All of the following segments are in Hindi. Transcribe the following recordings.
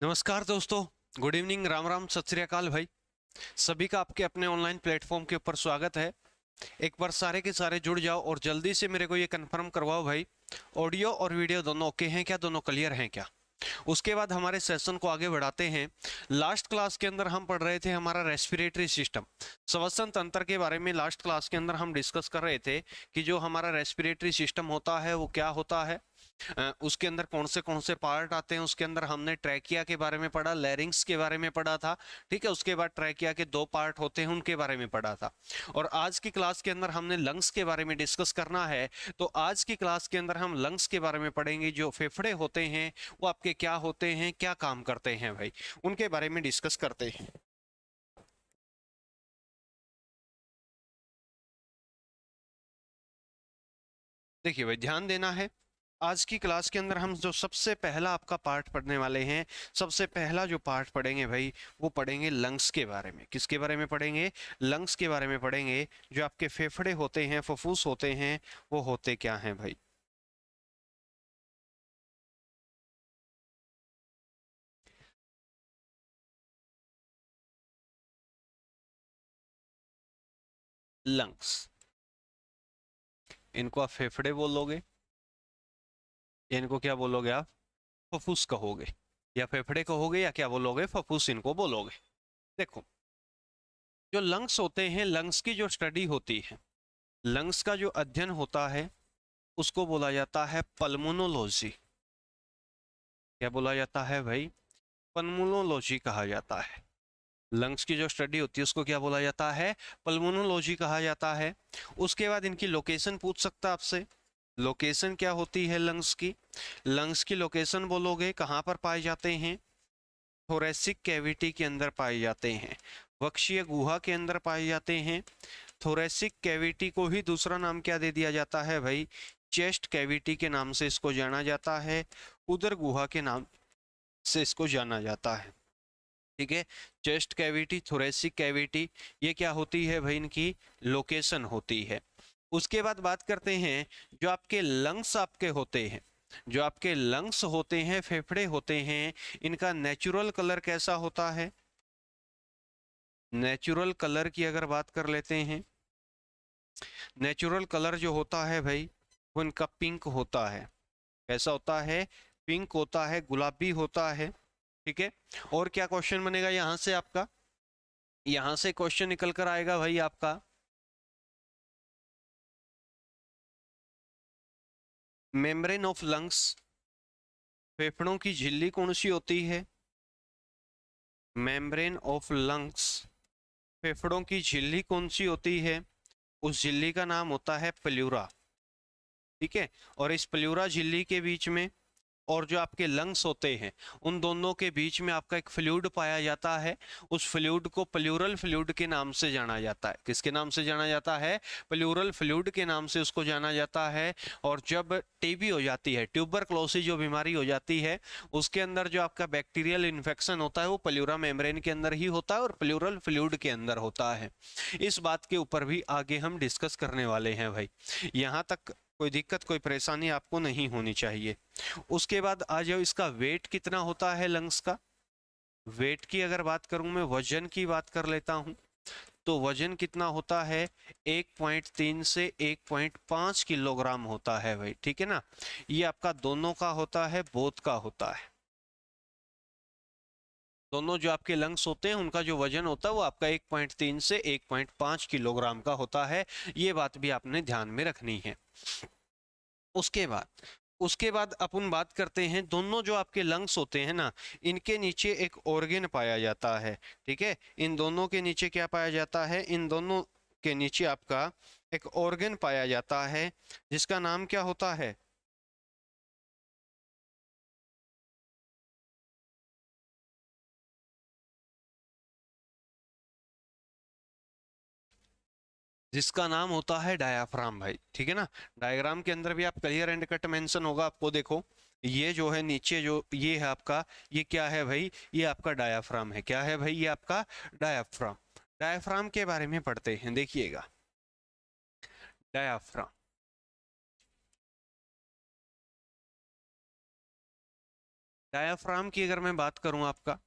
नमस्कार दोस्तों। गुड इवनिंग, राम राम, सत श्री अकाल भाई। सभी का आपके अपने ऑनलाइन प्लेटफॉर्म के ऊपर स्वागत है। एक बार सारे के सारे जुड़ जाओ और जल्दी से मेरे को ये कंफर्म करवाओ भाई, ऑडियो और वीडियो दोनों ओके हैं क्या, दोनों क्लियर हैं क्या। उसके बाद हमारे सेशन को आगे बढ़ाते हैं। लास्ट क्लास के अंदर हम पढ़ रहे थे हमारा रेस्पिरेटरी सिस्टम, श्वसन तंत्र के बारे में। लास्ट क्लास के अंदर हम डिस्कस कर रहे थे कि जो हमारा रेस्पिरेटरी सिस्टम होता है वो क्या होता है, उसके अंदर कौन से पार्ट आते हैं। उसके अंदर हमने ट्रैकिया के बारे में पढ़ा, लैरिंग्स के बारे में पढ़ा था, ठीक है। उसके बाद ट्रैकिया के दो पार्ट होते हैं उनके बारे में पढ़ा था। और आज की क्लास के अंदर हमने लंग्स के बारे में डिस्कस करना है। तो आज की क्लास के अंदर हम लंग्स के बारे में पढ़ेंगे। जो फेफड़े होते हैं वो आपके क्या होते हैं, क्या काम करते हैं भाई, उनके बारे में डिस्कस करते हैं। देखिए भाई, ध्यान देना है। आज की क्लास के अंदर हम जो सबसे पहला आपका पार्ट पढ़ने वाले हैं, सबसे पहला जो पार्ट पढ़ेंगे भाई, वो पढ़ेंगे लंग्स के बारे में। किसके बारे में पढ़ेंगे? लंग्स के बारे में पढ़ेंगे। जो आपके फेफड़े होते हैं, फुफ्फुस होते हैं, वो होते क्या हैं भाई। लंग्स, इनको आप फेफड़े बोलोगे या इनको क्या बोलोगे आप? फुफ्फुस कहोगे या फेफड़े कहोगे या क्या बोलोगे? फुफ्फुस इनको बोलोगे। देखो, जो लंग्स होते हैं, लंग्स की जो स्टडी होती है, लंग्स का जो अध्ययन होता है, उसको बोला जाता है पल्मोनोलॉजी। क्या बोला जाता है भाई? पल्मोनोलॉजी कहा जाता है। लंग्स की जो स्टडी होती है उसको क्या बोला जाता है? पल्मोनोलॉजी कहा जाता है। उसके बाद इनकी लोकेशन पूछ सकता है आपसे। लोकेशन क्या होती है लंग्स की? लंग्स की लोकेशन बोलोगे कहाँ पर पाए जाते हैं? थोरेसिक कैविटी के अंदर पाए जाते हैं, वक्षीय गुहा के अंदर पाए जाते हैं। थोरेसिक कैविटी को ही दूसरा नाम क्या दे दिया जाता है भाई? चेस्ट कैविटी के नाम से इसको जाना जाता है, उदर गुहा के नाम से इसको जाना जाता है, ठीक है। चेस्ट कैविटी, थोरेसिक कैविटी, ये क्या होती है भाई? इनकी लोकेशन होती है। उसके बाद बात करते हैं जो आपके लंग्स आपके होते हैं, जो आपके लंग्स होते हैं, फेफड़े होते हैं, इनका नेचुरल कलर कैसा होता है? नेचुरल कलर की अगर बात कर लेते हैं, नेचुरल कलर जो होता है भाई, वो इनका पिंक होता है। कैसा होता है? पिंक होता है, गुलाबी होता है, ठीक है। और क्या क्वेश्चन बनेगा यहां से आपका? यहां से क्वेश्चन निकल कर आएगा भाई आपका, मेम्ब्रेन ऑफ लंग्स, फेफड़ों की झिल्ली कौन सी होती है? मेम्ब्रेन ऑफ लंग्स, फेफड़ों की झिल्ली कौन सी होती है? उस झिल्ली का नाम होता है प्लूरा, ठीक है। और इस प्लूरा झिल्ली के बीच में और जो आपके लंग्स होते हैं, उन दोनों के बीच में आपका एक फ्लूइड पाया जाता है। उस फ्लूइड को प्लूरल फ्लूइड के नाम से जाना जाता है। किसके नाम से जाना जाता है? प्लूरल फ्लूइड के नाम से उसको जाना जाता है। और जब टीबी हो जाती है, ट्यूबरक्लोसिस जो बीमारी हो जाती है, उसके अंदर जो आपका बैक्टीरियल इन्फेक्शन होता है वो प्लूरा मेम्ब्रेन के अंदर ही होता है और प्लूरल फ्लूइड के अंदर होता है। इस बात के ऊपर भी आगे हम डिस्कस करने वाले हैं भाई। यहाँ तक कोई दिक्कत, कोई परेशानी आपको नहीं होनी चाहिए। उसके बाद आ जाओ, इसका वेट कितना होता है लंग्स का? वेट की अगर बात करूं, मैं वजन की बात कर लेता हूं, तो वजन कितना होता है? 1.3 से 1.5 किलोग्राम होता है भाई, ठीक है ना। ये आपका दोनों का होता है, बोथ का होता है। दोनों जो आपके लंग्स होते हैं उनका जो वजन होता है वो आपका 1.3 से 1.5 किलोग्राम का होता है। ये बात भी आपने ध्यान में रखनी है। उसके बाद अपन बात करते हैं, दोनों जो आपके लंग्स होते हैं ना, इनके नीचे एक ऑर्गन पाया जाता है, ठीक है। इन दोनों के नीचे क्या पाया जाता है? इन दोनों के नीचे आपका एक ऑर्गन पाया जाता है, जिसका नाम क्या होता है? जिसका नाम होता है डायाफ्राम भाई, ठीक है ना। डायग्राम के अंदर भी आप क्लियर एंड कट मेंशन होगा आपको। देखो, ये जो है नीचे, जो ये है आपका, ये क्या है भाई? ये आपका डायाफ्राम है। क्या है भाई? ये आपका डायाफ्राम। डायाफ्राम के बारे में पढ़ते हैं, देखिएगा। डायाफ्राम, डायफ्राम, डायाफ्राम की अगर मैं बात करूं, आपका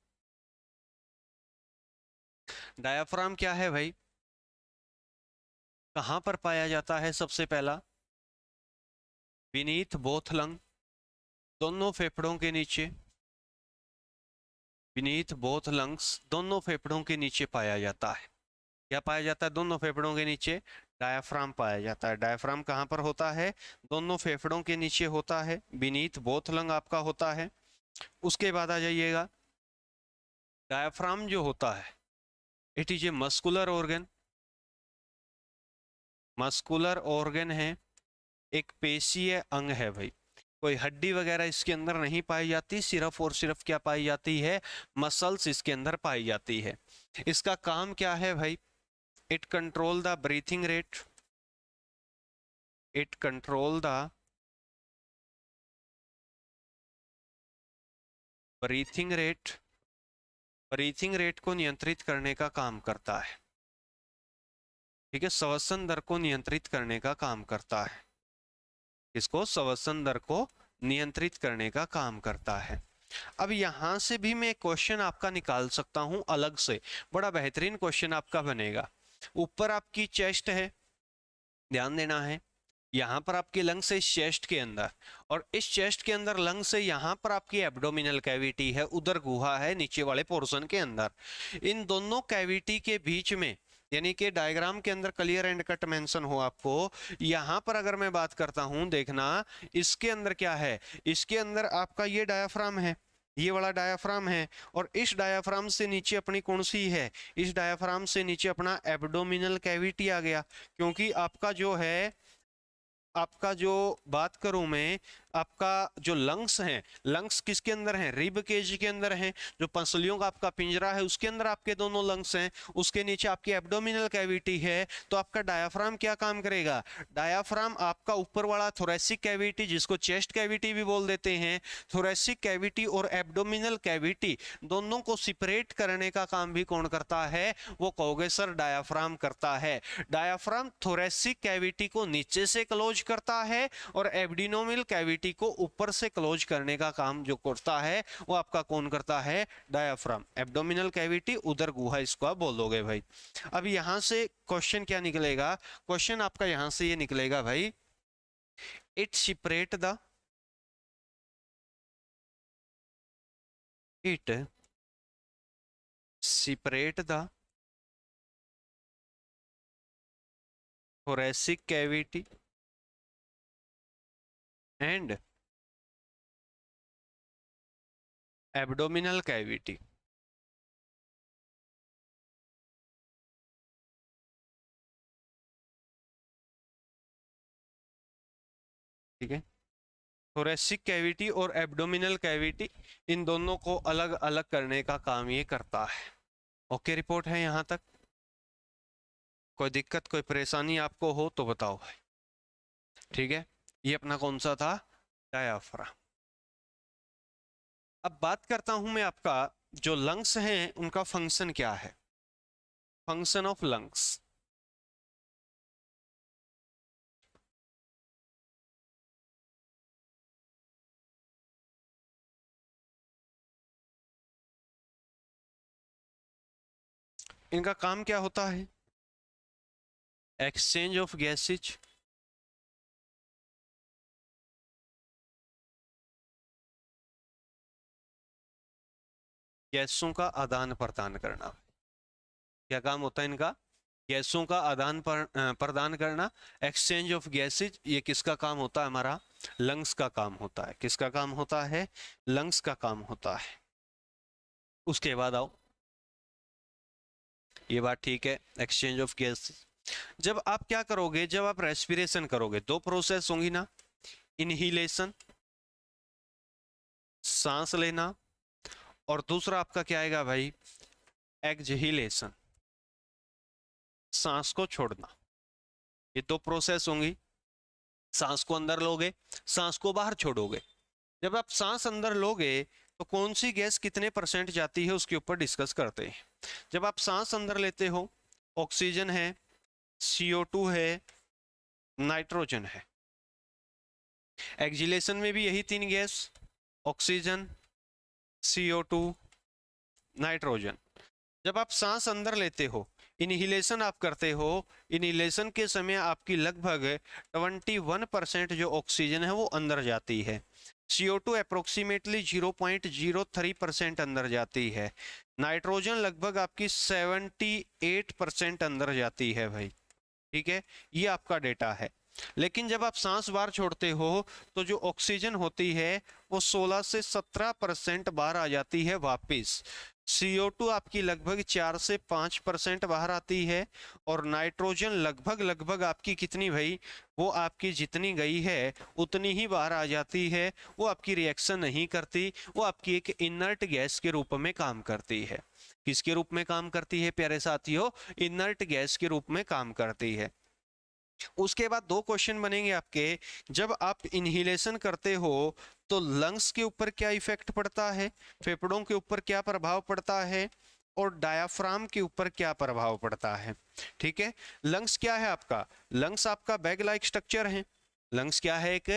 डायाफ्राम क्या है भाई, कहां पर पाया जाता है? सबसे पहला बीनीथ बोथ लंग, दोनों फेफड़ों के नीचे, बीनीथ बोथ लंग्स, दोनों फेफड़ों के नीचे पाया जाता है। क्या पाया जाता है दोनों फेफड़ों के नीचे? डायाफ्राम पाया जाता है। डायाफ्राम कहाँ पर होता है? दोनों फेफड़ों के नीचे होता है, बीनीथ बोथ लंग आपका होता है। उसके बाद आ जाइएगा, डायाफ्राम जो होता है it is a muscular organ, muscular organ है, एक पेशीय अंग है भाई। कोई हड्डी वगैरह इसके अंदर नहीं पाई जाती, सिर्फ और सिर्फ क्या पाई जाती है? मसल्स इसके अंदर पाई जाती है। इसका काम क्या है भाई? It control the breathing rate, it control the breathing rate, breathing rate को नियंत्रित करने का काम करता है। ठीक है, श्वसन दर को नियंत्रित करने का काम करता है। इसको श्वसन दर को नियंत्रित करने का काम करता है। अब यहां से भी मैं क्वेश्चन आपका निकाल सकता हूं अलग से, बड़ा बेहतरीन क्वेश्चन आपका बनेगा। ऊपर आपकी चेस्ट है, ध्यान देना है, यहाँ पर आपकी लंग्स है चेस्ट के अंदर, और इस चेस्ट के अंदर लंग्स है, यहाँ पर आपकी एब्डोमिनल कैविटी है, उधर गुहा है नीचे वाले पोर्शन के अंदर। इन दोनों कैविटी के बीच में, यानी कि डायग्राम के अंदर क्लियर एंड कट मेंशन हो आपको, यहाँ पर अगर मैं बात करता हूं, देखना इसके अंदर क्या है, इसके अंदर आपका ये डायाफ्राम है, ये वाला डायाफ्राम है, और इस डायाफ्राम से नीचे अपनी कौन सी है? इस डायाफ्राम से नीचे अपना एब्डोमिनल कैविटी आ गया। क्योंकि आपका जो है, आपका जो बात करूं मैं, आपका जो लंग्स हैं, लंग्स किसके अंदर हैं? रिब केज के अंदर हैं। जो पसलियों का आपका पिंजरा है उसके अंदर आपके दोनों लंग्स हैं, उसके नीचे आपकी एब्डोमिनल कैविटी है। तो आपका डायाफ्राम क्या काम करेगा? डायाफ्राम आपका ऊपर वाला थोरेसिक कैविटी, जिसको चेस्ट कैविटी भी बोल देते हैं, थोरेसिक कैविटी और एब्डोमिनल कैविटी दोनों को सेपरेट करने का काम भी कौन करता है? वो कहोगे सर डायाफ्राम करता है। डायाफ्राम थोरेसिक कैविटी को नीचे से क्लोज करता है और एब्डोमिनल कैविटी को ऊपर से क्लोज करने का काम जो करता है वो आपका कौन करता है? डायाफ्राम। एब्डोमिनल कैविटी उधर गुहा, इसको आप बोल दोगे भाई। अब यहां से क्वेश्चन क्या निकलेगा? क्वेश्चन आपका यहां से ये निकलेगा भाई, it separate the, it separate the thoracic cavity and abdominal cavity। ठीक है, थोरेसिक कैविटी और एब्डोमिनल कैविटी, इन दोनों को अलग अलग करने का काम ये करता है। ओके, रिपोर्ट है यहां तक? कोई दिक्कत, कोई परेशानी आपको हो तो बताओ भाई। ठीक है, ये अपना कौन सा था? डायाफ्राम। अब बात करता हूं मैं, आपका जो लंग्स हैं उनका फंक्शन क्या है? Function of lungs. इनका काम क्या होता है? एक्सचेंज ऑफ गैसेज, गैसों का आदान प्रदान करना। क्या काम होता है इनका? गैसों का आदान प्रदान करना, एक्सचेंज ऑफ गैसेज। ये किसका काम होता है? हमारा लंग्स का काम होता है। किसका काम होता है? लंग्स का काम होता है। उसके बाद आओ, ये बात ठीक है, एक्सचेंज ऑफ गैसेज। जब आप क्या करोगे, जब आप रेस्पिरेशन करोगे, दो प्रोसेस होंगी ना, इनहिलेशन, सांस लेना, और दूसरा आपका क्या आएगा भाई? एक्सहिलेशन, सांस को छोड़ना। ये दो प्रोसेस होंगी। सांस को अंदर लोगे, सांस को बाहर छोड़ोगे। जब आप सांस अंदर लोगे तो कौन सी गैस कितने परसेंट जाती है उसके ऊपर डिस्कस करते हैं। जब आप सांस अंदर लेते हो, ऑक्सीजन है, CO2 है, नाइट्रोजन है। एक्सहिलेशन में भी यही तीन गैस, ऑक्सीजन, CO2, नाइट्रोजन। जब आप सांस अंदर लेते हो, इनहिलेशन आप करते हो, इनहिलेशन के समय आपकी लगभग 21% जो ऑक्सीजन है वो अंदर जाती है। CO2 अप्रोक्सीमेटली 0.03% अंदर जाती है। नाइट्रोजन लगभग आपकी 78% अंदर जाती है भाई, ठीक है, ये आपका डेटा है। लेकिन जब आप सांस बाहर छोड़ते हो तो जो ऑक्सीजन होती है वो 16 से 17% बाहर आ जाती है वापस। CO2 आपकी लगभग 4 से 5% बाहर आती है, और नाइट्रोजन लगभग आपकी कितनी भाई, वो आपकी जितनी गई है उतनी ही बाहर आ जाती है। वो आपकी रिएक्शन नहीं करती, वो आपकी एक इनर्ट गैस के रूप में काम करती है। किसके रूप में काम करती है प्यारे साथियों? इनर्ट गैस के रूप में काम करती है। उसके बाद दो क्वेश्चन बनेंगे आपके। जब आप इनहिलेशन करते हो तो लंग्स के ऊपर क्या इफेक्ट पड़ता है, फेफड़ों के ऊपर क्या प्रभाव पड़ता है, और डायाफ्राम के ऊपर क्या प्रभाव पड़ता है। ठीक है, लंग्स क्या है आपका? लंग्स आपका बैग लाइक स्ट्रक्चर है। लंग्स क्या है? एक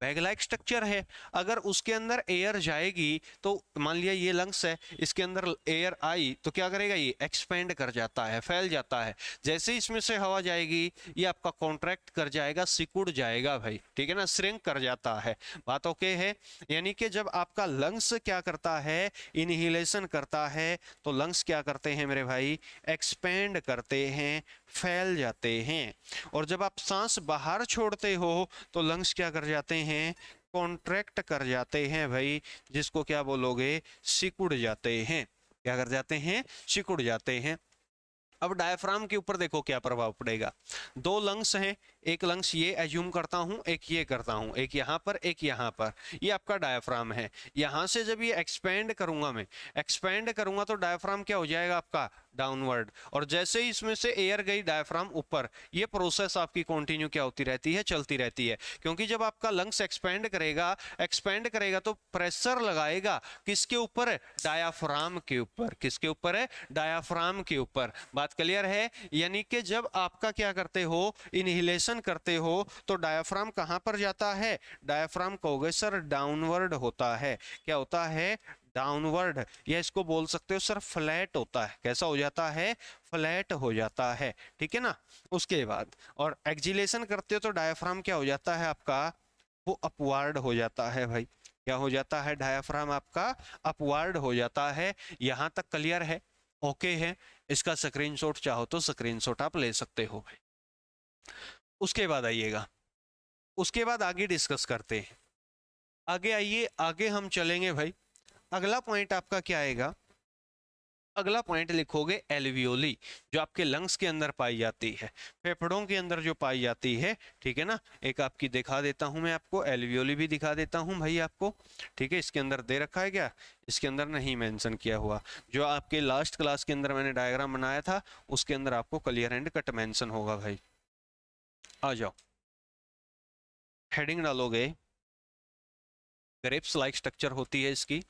बैग लाइक स्ट्रक्चर है। अगर उसके अंदर एयर जाएगी तो मान लिया ये लंग्स है, इसके अंदर एयर आई तो क्या करेगा? ये एक्सपेंड कर जाता है, फैल जाता है। जैसे इसमें से हवा जाएगी ये आपका कॉन्ट्रैक्ट कर जाएगा, सिकुड़ जाएगा भाई, ठीक है ना, श्रिंक कर जाता है। बात ओके है? यानी कि जब आपका लंग्स क्या करता है, इनहिलेशन करता है, तो लंग्स क्या करते हैं मेरे भाई? एक्सपेंड करते हैं, फैल जाते हैं। और जब आप सांस बाहर छोड़ते हो तो लंग्स क्या कर जाते हैं? कॉन्ट्रैक्ट कर जाते हैं भाई, जिसको क्या बोलोगे? सिकुड़ जाते हैं। क्या कर जाते हैं? सिकुड़ जाते हैं। अब डायफ्राम के ऊपर देखो क्या प्रभाव पड़ेगा। दो लंग्स हैं, एक लंग्स ये एज्यूम करता हूं, एक ये करता हूं, एक यहां पर एक यहां पर, ये आपका डायफ्राम है। यहां से जब ये एक्सपेंड करूंगा, मैं एक्सपेंड करूंगा तो डायफ्राम क्या हो जाएगा आपका? डाउनवर्ड। और जैसे ही इसमें से एयर गई डायफ्राम ऊपर, ये प्रोसेस आपकी कंटिन्यू क्या होती रहती है? चलती रहती है। क्योंकि जब आपका लंग्स एक्सपेंड करेगा तो प्रेशर लगाएगा किसके ऊपर? डायाफ्राम के ऊपर। किसके ऊपर है? डायाफ्राम के ऊपर। बात क्लियर है? यानी कि जब आपका क्या करते हो, इनहिलेशन करते हो, तो डायाफ्राम कहां पर जाता है? डायाफ्राम कहोगे सर डाउनवर्ड होता है। क्या होता है? डाउनवर्ड। या इसको बोल सकते हो सर फ्लैट होता है। कैसा हो जाता है? फ्लैट हो जाता है, ठीक है ना। उसके बाद और एक्जिलेशन करते हो तो डायाफ्राम क्या हो जाता है आपका? वो अपवार्ड हो जाता है भाई। क्या हो जाता है? डायाफ्राम आपका अपवार्ड हो जाता है। यहां तक क्लियर है? ओके है? इसका स्क्रीनशॉट चाहो तो स्क्रीनशॉट आप ले सकते हो भाई। उसके बाद आइएगा, उसके बाद आगे डिस्कस करते हैं। आगे आइए, आगे हम चलेंगे भाई। अगला पॉइंट आपका क्या आएगा? अगला पॉइंट लिखोगे एल्वियोली, जो आपके लंग्स के अंदर पाई जाती है, फेफड़ों के अंदर जो पाई जाती है, ठीक है ना। एक आपकी दिखा देता हूं मैं आपको, एल्वियोली भी दिखा देता हूं भाई आपको, ठीक है। इसके अंदर दे रखा है क्या? इसके अंदर नहीं मेंशन किया हुआ। जो आपके लास्ट क्लास के अंदर मैंने डायग्राम बनाया था उसके अंदर आपको क्लियर एंड कट मेंशन होगा भाई। आ जाओ, हेडिंग डालोगे, ग्रेप्स लाइक स्ट्रक्चर होती है इसकी।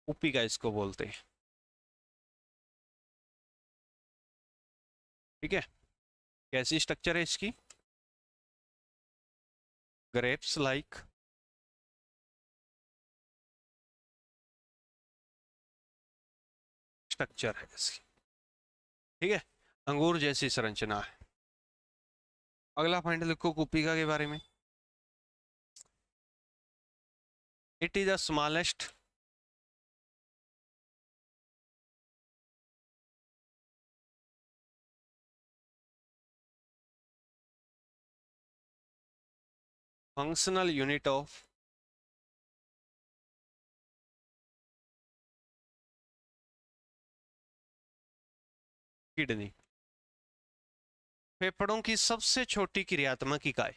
उपिका इसको बोलते हैं, ठीक है। कैसी स्ट्रक्चर है इसकी? ग्रेप्स लाइक स्ट्रक्चर है इसकी, ठीक है, अंगूर जैसी संरचना है। अगला पॉइंट लिखो कुपिका के बारे में। It is the smallest functional unit of kidney. फेफड़ों की सबसे छोटी क्रियात्मक इकाई,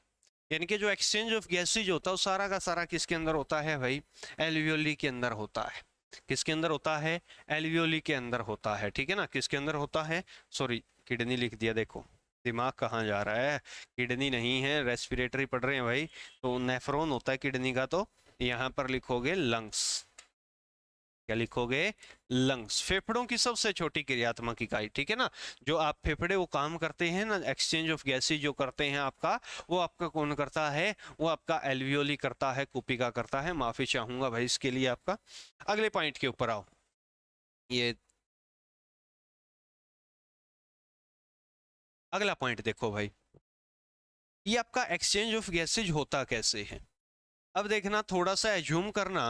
यानी कि जो एक्सचेंज ऑफ गैसेज होता है वो सारा का सारा किसके अंदर होता है भाई? एल्वियोली के अंदर होता है। किसके अंदर होता है? एल्वियोली के अंदर होता है, ठीक है ना। किसके अंदर होता है? सॉरी, किडनी लिख दिया, देखो दिमाग कहाँ जा रहा है। किडनी नहीं है, रेस्पिरेटरी पढ़ रहे हैं भाई, तो नेफ्रॉन होता है किडनी का। तो यहाँ पर लिखोगे लंग्स, क्या लिखोगे? लंग्स। फेफड़ों की सबसे छोटी क्रियात्मक इकाई, ठीक है ना। जो आप फेफड़े वो काम करते हैं ना, एक्सचेंज ऑफ गैसेज जो करते हैं आपका, वो आपका कौन करता है? वो आपका एल्वियोली करता है, कुपिका करता है। माफी चाहूंगा भाई इसके लिए आपका। अगले पॉइंट के ऊपर आओ। ये अगला पॉइंट देखो भाई, ये आपका एक्सचेंज ऑफ गैसेज होता कैसे है। अब देखना, थोड़ा सा एज्यूम करना,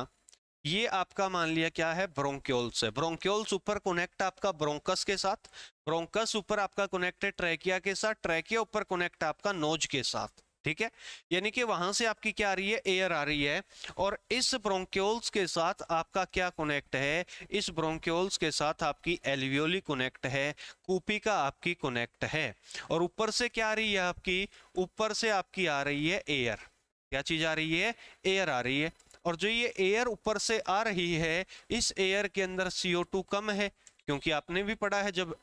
ये आपका मान लिया क्या है? ब्रोंक्योल्स है। ब्रोंक्योल्स ऊपर कनेक्ट आपका ब्रोंकस के साथ, ब्रोंकस ऊपर आपका कनेक्ट है ट्रैकिया के साथ, ट्रैकिया ऊपर कनेक्ट आपका नोज के साथ, ठीक है। यानी कि वहां से आपकी क्या आ रही है? एयर आ रही है। और इस ब्रोंक्योल्स के साथ आपका क्या कनेक्ट है? इस ब्रोंक्योल्स के साथ आपकी एल्वियोली कनेक्ट है, कूपिका आपकी कनेक्ट है। और ऊपर से क्या आ रही है आपकी? ऊपर से आपकी आ रही है एयर। क्या चीज आ रही है? एयर आ रही है। और जो ये एयर ऊपर से आ रही है, इस एयर के अंदर CO2 कम है, क्योंकि आपने भी पढ़ा है जब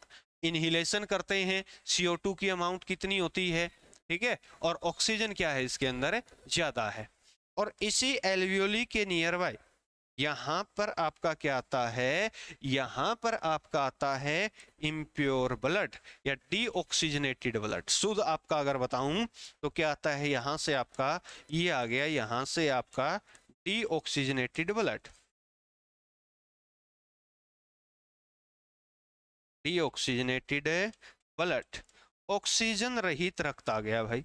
इनहिलेशन करते हैं CO2 की अमाउंट कितनी होती है, ठीक है। और ऑक्सीजन क्या है इसके अंदर? ज्यादा है। और इसी एल्वियोली के नियर बाय यहां पर आपका क्या आता है? यहां पर आपका आता है इम्प्योर ब्लड या डीऑक्सीजनेटेड ब्लड। शुद्ध आपका अगर बताऊं तो क्या आता है? यहां से आपका ये आ गया, यहां से आपका deoxygenated blood, deoxygenated blood. Oxygen रहित रक्त आ गया भाई।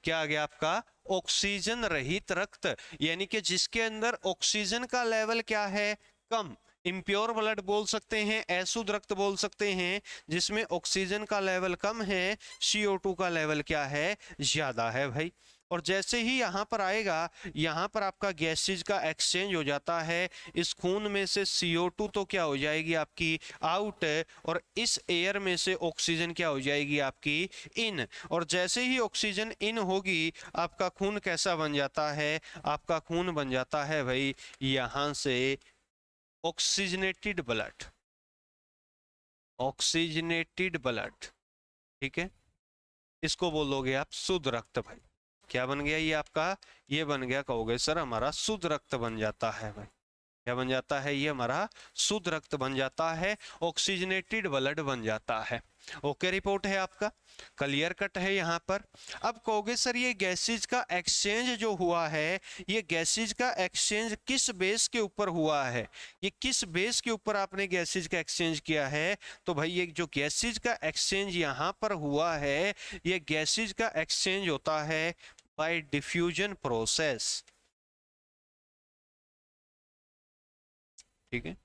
क्या आ गया आपका? ऑक्सीजन रहित रक्त, यानी कि जिसके अंदर ऑक्सीजन का लेवल क्या है? कम। इम्प्योर ब्लड बोल सकते हैं, अशुद्ध रक्त बोल सकते हैं, जिसमें ऑक्सीजन का लेवल कम है, CO2 का लेवल क्या है? ज्यादा है भाई। और जैसे ही यहाँ पर आएगा, यहाँ पर आपका गैसेज का एक्सचेंज हो जाता है। इस खून में से CO2 तो क्या हो जाएगी आपकी? आउट। और इस एयर में से ऑक्सीजन क्या हो जाएगी आपकी? इन। और जैसे ही ऑक्सीजन इन होगी, आपका खून कैसा बन जाता है? आपका खून बन जाता है भाई यहाँ से ऑक्सीजनेटेड ब्लड, ऑक्सीजनेटेड ब्लड, ठीक है। इसको बोलोगे आप शुद्ध रक्त भाई। क्या बन गया ये आपका? ये बन गया, कहोगे सर हमारा शुद्ध रक्त बन जाता है भाई। क्या बन जाता है? ये हमारा शुद्ध रक्त बन जाता है, ऑक्सीजनेटेड ब्लड बन जाता है। ओके, रिपोर्ट है आपका, क्लियर कट है यहाँ पर। अब कहोगे सर ये गैसेज का एक्सचेंज जो हुआ है, ये गैसेज का एक्सचेंज किस बेस के ऊपर हुआ है? ये किस बेस के ऊपर आपने गैसेज का एक्सचेंज किया है? तो भाई ये जो गैसेज का एक्सचेंज यहाँ पर हुआ है, ये गैसेज का एक्सचेंज होता है बाय डिफ्यूजन प्रोसेस, ठीक है,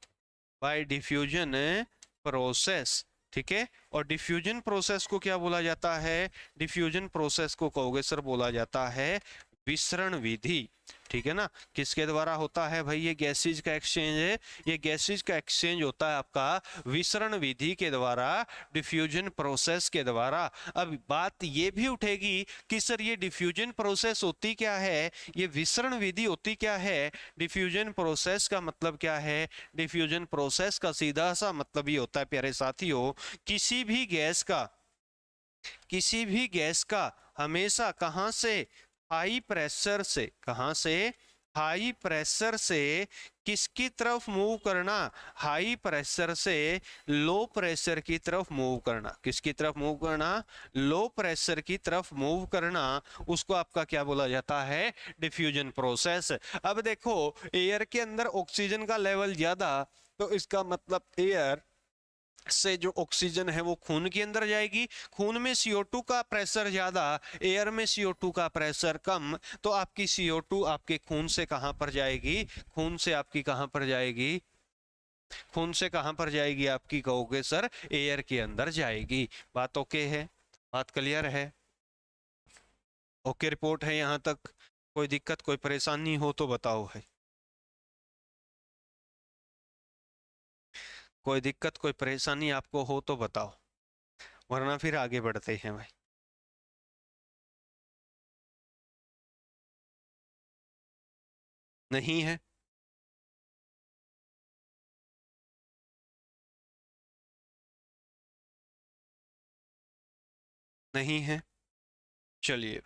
बाय डिफ्यूजन प्रोसेस, ठीक है। और डिफ्यूजन प्रोसेस को क्या बोला जाता है? डिफ्यूजन प्रोसेस को कहोगे सर बोला जाता है विसरण विधि, ठीक है ना। किसके द्वारा होता है भाई ये गैसेज का एक्सचेंज? है ये गैसेज का एक्सचेंज होता है आपका विसरण विधि के द्वारा, डिफ्यूजन प्रोसेस के द्वारा। अब बात ये भी उठेगी कि सर ये डिफ्यूजन प्रोसेस होती क्या है, ये विसरण विधि होती क्या है? डिफ्यूजन प्रोसेस का मतलब क्या है? डिफ्यूजन प्रोसेस का सीधा सा मतलब ये होता है प्यारे साथियों, किसी भी गैस का, किसी भी गैस का हमेशा कहां से? हाई प्रेशर से, कहां से? हाई प्रेशर से किसकी तरफ मूव करना? हाई प्रेशर से लो प्रेशर की तरफ मूव करना। किसकी तरफ मूव करना? लो प्रेशर की तरफ मूव करना। उसको आपका क्या बोला जाता है? Diffusion process. अब देखो, एयर के अंदर ऑक्सीजन का लेवल ज्यादा, तो इसका मतलब एयर से जो ऑक्सीजन है वो खून के अंदर जाएगी। खून में CO2 का प्रेशर ज्यादा, एयर में CO2 का प्रेशर कम, तो आपकी CO2 आपके खून से कहां पर जाएगी? खून से आपकी कहां पर जाएगी? खून से कहां पर जाएगी आपकी? कहोगे सर एयर के अंदर जाएगी। बात ओके है? बात क्लियर है? ओके रिपोर्ट है यहां तक? कोई दिक्कत कोई परेशानी हो तो बताओ है। कोई दिक्कत कोई परेशानी आपको हो तो बताओ, वरना फिर आगे बढ़ते हैं भाई। नहीं है? नहीं है? चलिए।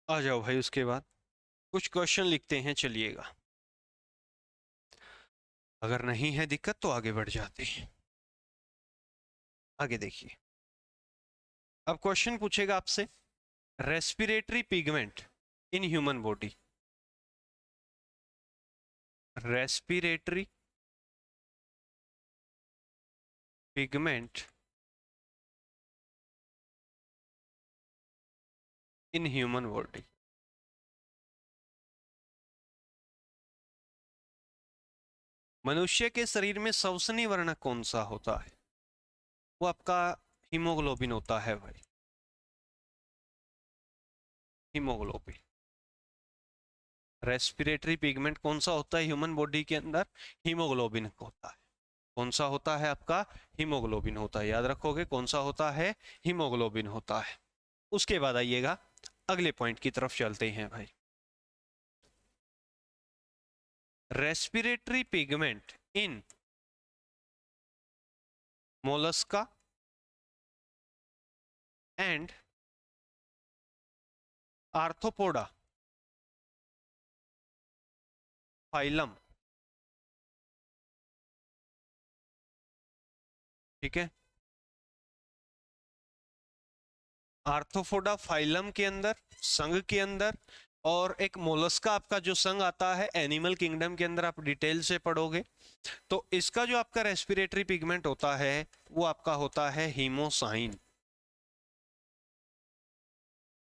आ जाओ भाई, उसके बाद कुछ क्वेश्चन लिखते हैं, चलिएगा। अगर नहीं है दिक्कत तो आगे बढ़ जाते हैं। आगे देखिए, अब क्वेश्चन पूछेगा आपसे, respiratory pigment in human body. Respiratory pigment in human body. मनुष्य के शरीर में सवसनी वर्णक कौन सा होता है? वो आपका हीमोग्लोबिन होता है भाई, हीमोग्लोबिन। रेस्पिरेटरी पिगमेंट कौन सा होता है ह्यूमन बॉडी के अंदर? हीमोग्लोबिन होता है। कौन सा होता है आपका? हीमोग्लोबिन होता है। याद रखोगे, कौन सा होता है? हीमोग्लोबिन होता है। उसके बाद आइएगा, अगले पॉइंट की तरफ चलते हैं भाई। Respiratory pigment in Mollusca and arthropoda phylum. ठीक है, आर्थ्रोपोडा फाइलम के अंदर, संघ के अंदर, और एक मोलस्का आपका जो संघ आता है एनिमल किंगडम के अंदर, आप डिटेल से पढ़ोगे। तो इसका जो आपका रेस्पिरेटरी पिगमेंट होता है वो आपका होता है हीमोसाइन।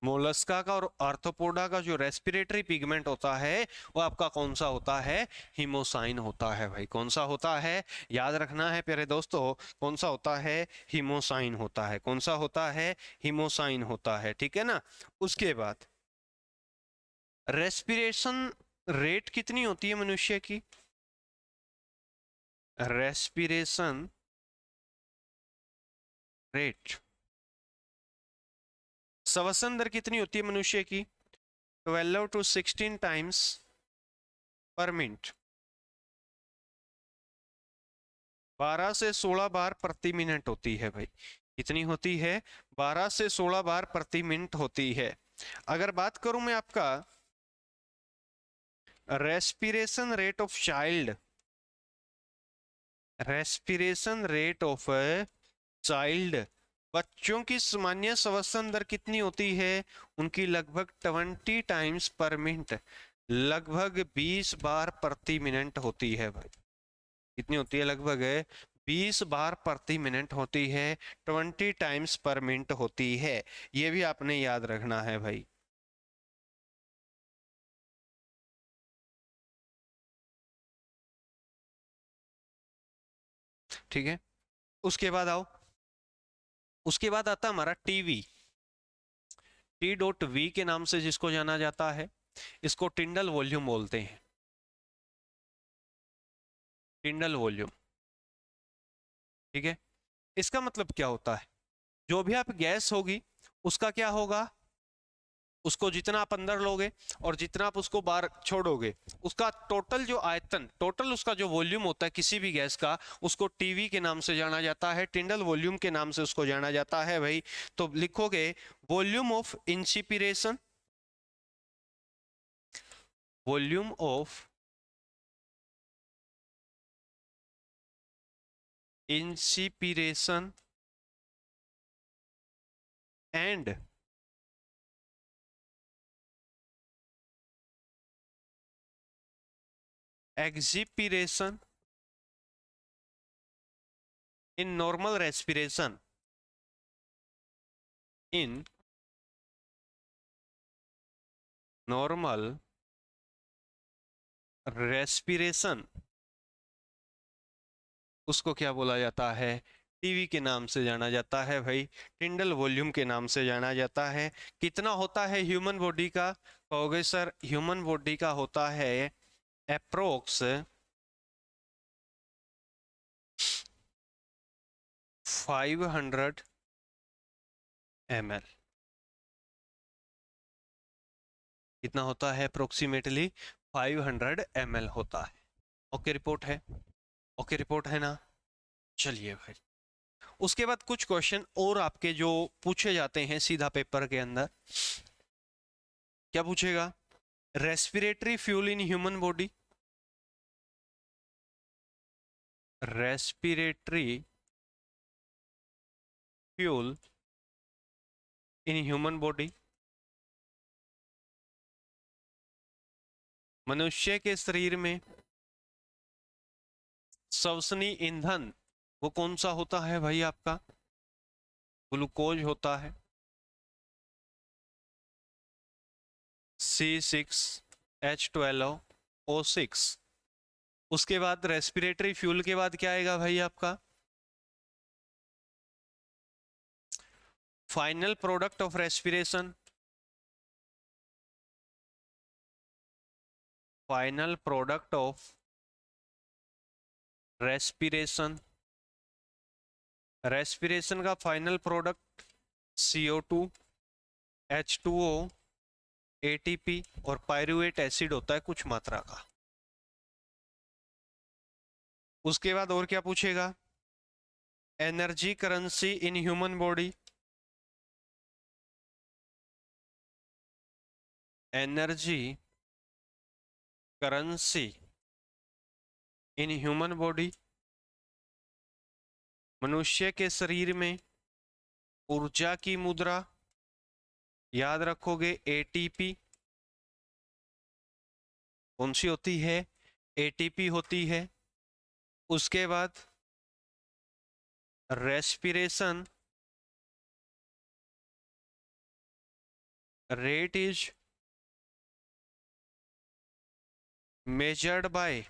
मोलस्का का और आर्थ्रोपोडा का जो रेस्पिरेटरी पिगमेंट होता है वो आपका कौन सा होता है? हीमोसाइन होता है भाई। कौन सा होता है? याद रखना है प्यारे दोस्तों, कौन सा होता है? हीमोसाइन होता है। कौन सा होता है? हीमोसाइन होता है। ठीक है ना। उसके बाद रेस्पिरेशन रेट कितनी होती है मनुष्य की? रेस्पिरेशन रेट, श्वसन दर कितनी होती है मनुष्य की? 12 to 16 टाइम्स पर मिनट। 12 से 16 बार प्रति मिनट होती है भाई। कितनी होती है? 12 से 16 बार प्रति मिनट होती है। अगर बात करूं मैं आपका respiration rate of child, respiration rate of child, बच्चों की सामान्य श्वसन दर कितनी होती है? उनकी लगभग 20 टाइम्स पर मिनट, लगभग 20 बार प्रति मिनट होती है भाई। कितनी होती है? लगभग 20 बार प्रति मिनट होती है, 20 टाइम्स पर मिनट होती है। ये भी आपने याद रखना है भाई। ठीक है, उसके बाद आओ, उसके बाद आता हमारा टीवी, T.V के नाम से जिसको जाना जाता है। इसको टिंडल वॉल्यूम बोलते हैं, टिंडल वॉल्यूम। ठीक है, इसका मतलब क्या होता है? जो भी आप गैस होगी उसका क्या होगा? उसको जितना आप अंदर लोगे और जितना आप उसको बाहर छोड़ोगे, उसका टोटल जो आयतन, टोटल उसका जो वॉल्यूम होता है किसी भी गैस का, उसको टीवी के नाम से जाना जाता है, टिंडल वॉल्यूम के नाम से उसको जाना जाता है भाई। तो लिखोगे volume of inspiration, volume of inspiration and expiration in normal respiration, in normal respiration, उसको क्या बोला जाता है? टीवी के नाम से जाना जाता है भाई, टिंडल वॉल्यूम के नाम से जाना जाता है। कितना होता है ह्यूमन बॉडी का? कहोगे सर ह्यूमन बॉडी का होता है अप्रोक्स 500 ml। कितना होता है? अप्रोक्सीमेटली 500 ml होता है। ओके रिपोर्ट है? ओके रिपोर्ट है ना। चलिए भाई, उसके बाद कुछ क्वेश्चन और आपके जो पूछे जाते हैं सीधा पेपर के अंदर। क्या पूछेगा? Respiratory fuel in human body, respiratory fuel in human body, मनुष्य के शरीर में श्वसनीय ईंधन वो कौन सा होता है भाई? आपका ग्लूकोज होता है, C6H12O6। उसके बाद रेस्पिरेटरी फ्यूल के बाद क्या आएगा भाई आपका? Final product of respiration, final product of respiration, respiration का final product CO2, H2O, ATP और पायरुवेट एसिड होता है कुछ मात्रा का। उसके बाद और क्या पूछेगा? Energy currency in human body, energy currency in human body, मनुष्य के शरीर में ऊर्जा की मुद्रा, याद रखोगे ATP कौन सी होती है? ATP होती है। उसके बाद respiration rate is measured by,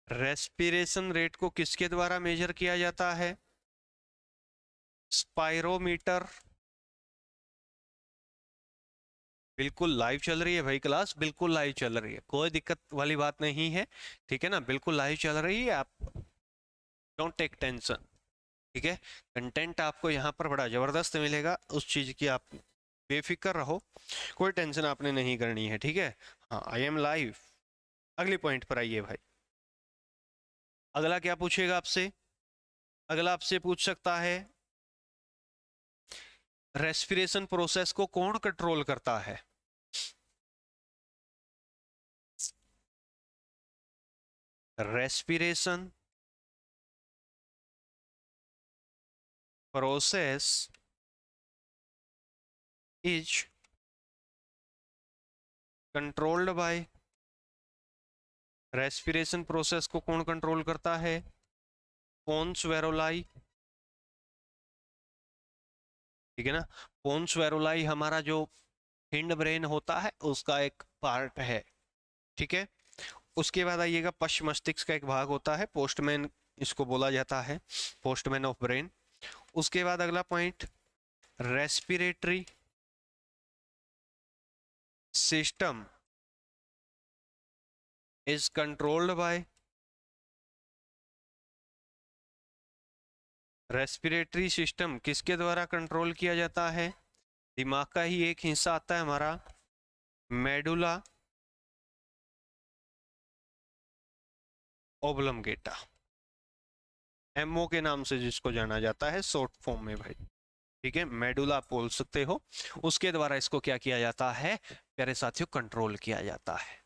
respiration rate को किसके द्वारा मेजर किया जाता है? स्पाइरोमीटर। बिल्कुल लाइव चल रही है भाई क्लास, बिल्कुल लाइव चल रही है, कोई दिक्कत वाली बात नहीं है, ठीक है ना? बिल्कुल लाइव चल रही है, आप डोंट टेक टेंशन, ठीक है? कंटेंट आपको यहाँ पर बड़ा जबरदस्त मिलेगा, उस चीज की आप बेफिक्र रहो, कोई टेंशन आपने नहीं करनी है, ठीक है? हाँ, आई एम लाइव। अगले पॉइंट पर आइए भाई। अगला क्या पूछेगा आपसे? अगला आपसे पूछ सकता है रेस्पिरेशन प्रोसेस को कौन कंट्रोल करता है? Respiration process is controlled by, respiration process को कौन कंट्रोल करता है? पोन्स वेरोलाई, ठीक है ना? पोन्स वेरोलाई हमारा जो हिंड ब्रेन होता है उसका एक पार्ट है, ठीक है? उसके बाद आइएगा, पश्च मस्तिष्क का एक भाग होता है, पोस्टमैन इसको बोला जाता है, पोस्टमैन ऑफ ब्रेन। उसके बाद अगला point, respiratory system is controlled by, respiratory system किसके द्वारा कंट्रोल किया जाता है? दिमाग का ही एक हिस्सा आता है हमारा मेडुला ओब्लंगेटा, MO के नाम से जिसको जाना जाता है शॉर्ट फॉर्म में भाई, ठीक है? मेडुला आप बोल सकते हो। उसके द्वारा इसको क्या किया जाता है प्यारे साथियों? कंट्रोल किया जाता है।